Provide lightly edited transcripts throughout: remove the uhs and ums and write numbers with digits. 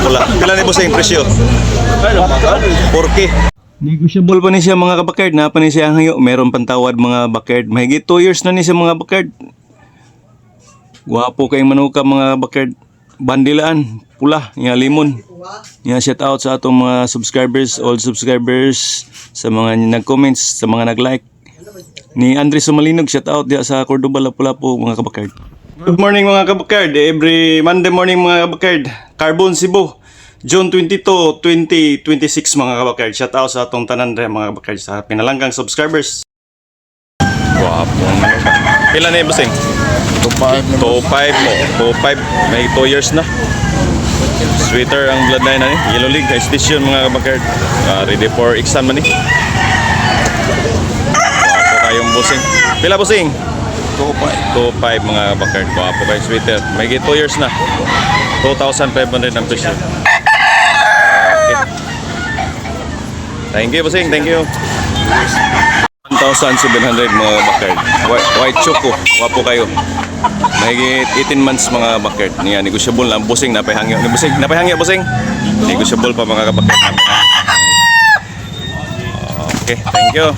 Pula. Pila ni bossing presyo? 4K. Negotiable pa ni siya mga kabakard. Na pa ni siya ngayon. Meron pantawad mga bakard. Mahigit 2 years na ni siya mga bakard. Guwapo kayong manuka mga bakard. Bandilaan. Pula. Nga limon. Nga shout out sa atong mga subscribers. All subscribers. Sa mga nag-comments. Sa mga nag-like. Ni Andre Sumalinog. Shout out dia sa Cordoba Lapu-Lapu mga kabakard. Good morning mga kabakard. Every Monday morning mga kabakard. Carbon Cebu. June 22, 2026 mga kabakard. Shout out sa atong tanan rin mga kabakard sa pinalanggang subscribers. Wapo naman. Pila na yung basing? 2.5 mo. 2.5. May 2 years na. Sweater ang bloodline na ni. Yellow League, high station mga kabakard. Ready for exam man ni. Wapo kayong basing. Pila basing? 2.5 mga kabakard. Wapo kayong sweater. May 2 years na. 2,500 ang presyo. Thank you, bossing. Thank you. 1,700 mga bakard. White choco. Wapo kayo. Mahigit 18 months mga bakard. Niya, negotiable lang. Bossing, napahangyo. Bossing, napahangyo, bossing. Negotiable pa mga bakard. Okay, thank you.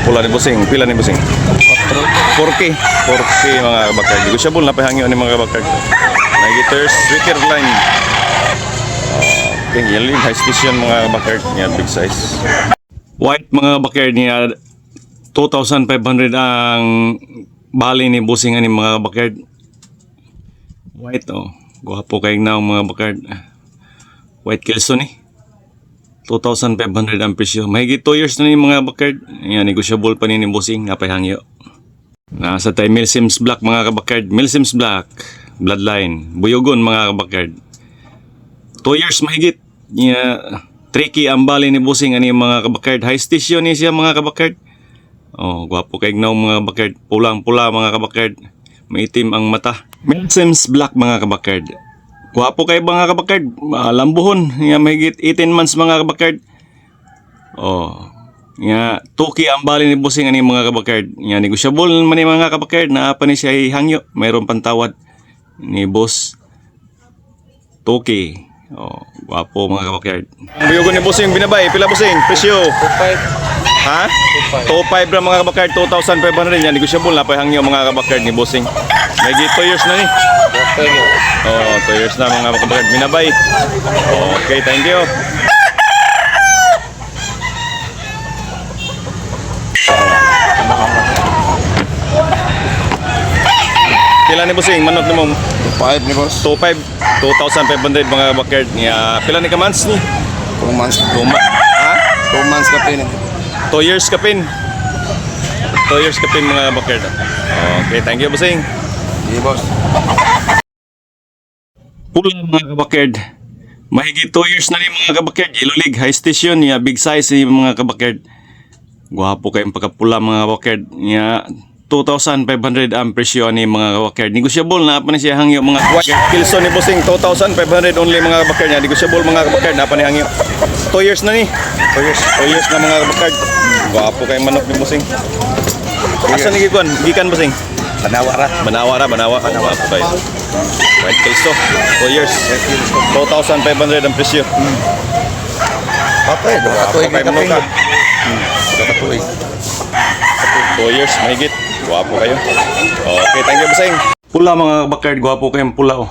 Pula ni bossing. Pila ni bossing? 4K. 4K mga bakard. Negotiable, napahangyo ni mga bakard. Nagiters, sweater line. Okay, yellow high station mga bakard niya, big size. White mga bakard niya, 2,500 ang bali ni bossing ani mga bakard. White oh, guwapo kay na mga bakard. White Kelso ni. 2,500 ang presyo. Mahigit 2 years na ni mga bakard. Yan, negotiable pa ni bossing, napahangyo. Nasa tayo Milsims Black mga kabakard. Milsims Black, Bloodline, Buyogon mga kabakard. 2 years mahigit. Yeah, tricky ang bali ni bossing ani mga kabakard. High station ni siya mga kabakard. Oh, gwapo kay gnaw mga kabakard. Pulang-pula mga kabakard. Maitim ang mata. Milsims Black mga kabakard. Gwapo kay mga kabakard. Lambuhon. Yeah, mahigit 18 months mga kabakard. Oh, yeah, 2K ang bali ni bossing ani mga kabakard. Yeah, negotiable man ni mga kabakard. Naa pa ni siya hangyo. Mayroon pantawad ni boss. 2K. Oh, wapo mga kabakard. Ang buyugon ni bossing binabay, pila bossing? Presyo? 2.5. Ha? 2.5 ra mga kabakard, 2,500 yan. Negotiable na pa hangyo mga kabakard ni bossing. May 2 years na ni. Oh, 2 years na mga kabakard binabay. Okay, thank you. Pila ni bossing? Manok ni mo? 2.5 ni boss. 2.5. 2,500 mga bakard niya. Pila ni ka months ni? 2 months. Ha? 2 months ka pin. 2 years ka pin. 2 years ka pin mga bakard. Okay, thank you bossing. Di boss. Pula mga kabakard. Mahigit 2 years na ni mga kabakard. Yellow League, high station niya, big size ni mga kabakard. Gwapo kayong pagkapula mga kabakard niya. 2,500 ang presyo ni mga kabakard. Negotiable na pa ni siya hangyo mga kabakard. Kilso ni bossing 2,500 only mga kabakard niya. Negotiable mga kabakard na pa ni hangyo. 2 years na ni. 2 years na mga kabakard. Gwapo kayong manok ni bossing. Asa ni gikuan? Gikan bossing? Banawara. Gwapo kayo. White Kilso. 2 years. 2,500 ang presyo. Patay, Gwapo kayong manok. 2 years mahigit. Gwapo kayo. Okay, thank you bossing. Pula mga bakard, gwapo kayong pula oh.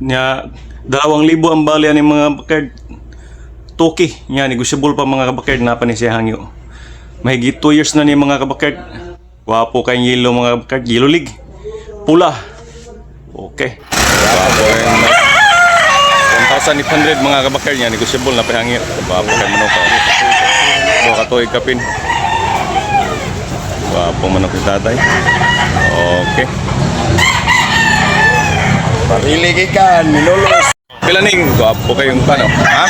Nya 2,000 ang bali ani mga bakard. Toki, nya negotiable pa mga bakard na pa ni siya hangyo. Mahigit 2 years na ni mga kabakard. Gwapo kayong yellow mga bakard, Yellow League. Pula. Okay. Gwapo kayong 1,800 mga kabakard nya negotiable na pa hangyo. Gwapo kayong manok. Buka katuig kapin. Wapo manok ni tatay. Okay. Parilig ikan, minulos. Pila ning? Wapo kayong pano? Ha?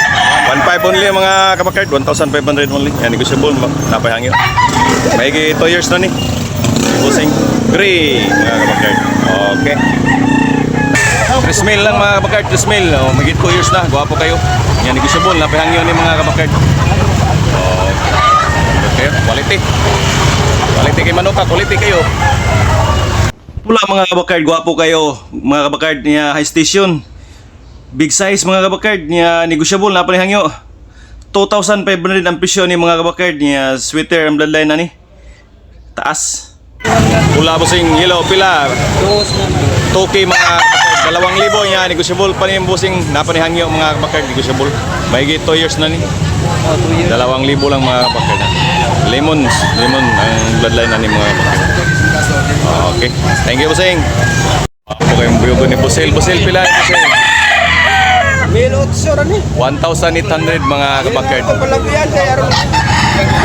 1.5 only mga kabakard. 1,500 only. Yan, negotiable. Napahangyo. May 2 years na ni. Bossing. Gray mga kabakard. Okay. 3 mil lang mga kabakard. 3 mil. Oh, may 2 years na. Gwapo kayo. Yan, negotiable. Napahangyo ni mga kabakard. Okay. Quality. Quality kay manok ka, quality kayo. Pula mga kabakard, gwapo kayo. Mga kabakard niya high station. Big size mga kabakard niya negosyable na panihangyo. 2,500 ang presyo ni mga kabakard niya sweater ang bloodline na ni. Taas. Pula bossing yellow pila. 2K mga kabakard. 2,000 niya negosyable pa ni bossing na panihangyo mga kabakard negosyable. May 2 years na ni. 2,000 lang mga kabakard. Lemon ang bloodline na ni mga kabakard. Okay. Thank you bossing. Ako kayong buyogo ni Busel pila ni Busel. 1,800 ni. 1,800 mga kabakard. Palabihan kay aron.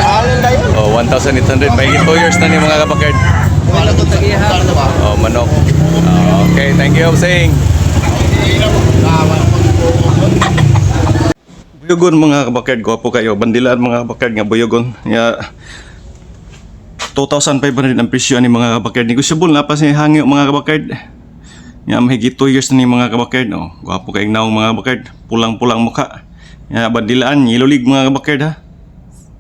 Alan dayon. Oh, 1,800. May 2 years na ni mga kabakard. Oh, manok. Okay, thank you Busing. Buyogon mga kabakard, gwapo kayo. Bandilaan mga kabakard nga buyogon. Ya 2,500 ang presyo ni mga kabakard. Negosyable na pa si hangyo mga kabakard. Ya mahigit 2 years na ni mga kabakard. Oh, gwapo kayong naong mga kabakard. Pulang-pulang mukha. Ya bandilaan, yellow league mga kabakard ha.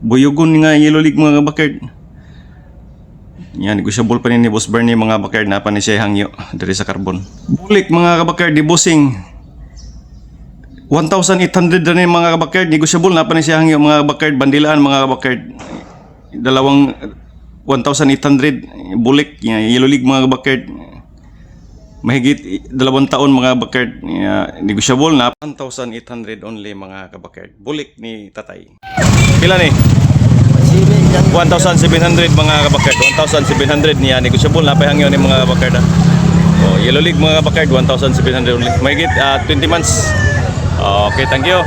Buyogon nga yellow league mga kabakard. Ya negosyable pa ni Boss Bernie mga kabakard na pa ni siya hangyo dari sa carbon. Bulik mga kabakard di bossing. 1,800 na ni mga kabakard. Negosyable na pa ni siya hangyo mga kabakard. Bandilaan mga kabakard. Dalawang 1,800 bulik yellow league mga kabakard. Mahigit 2 taon mga kabakard. Negosyable na 1,800 only mga kabakard. Bulik ni tatay. Pila ni? 1,700 mga kabakard. 1,700 niya negosyable na pahangyo ni mga kabakard. Oh, yellow league mga kabakard 1,700 only. Mahigit 20 months. Okay, thank you.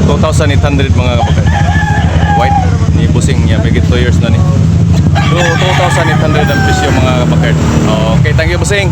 2,800 mga kabakard. White ni busing niya may 2 years na ni. 2,800 ang presyo mga kabakard. Okay, thank you busing.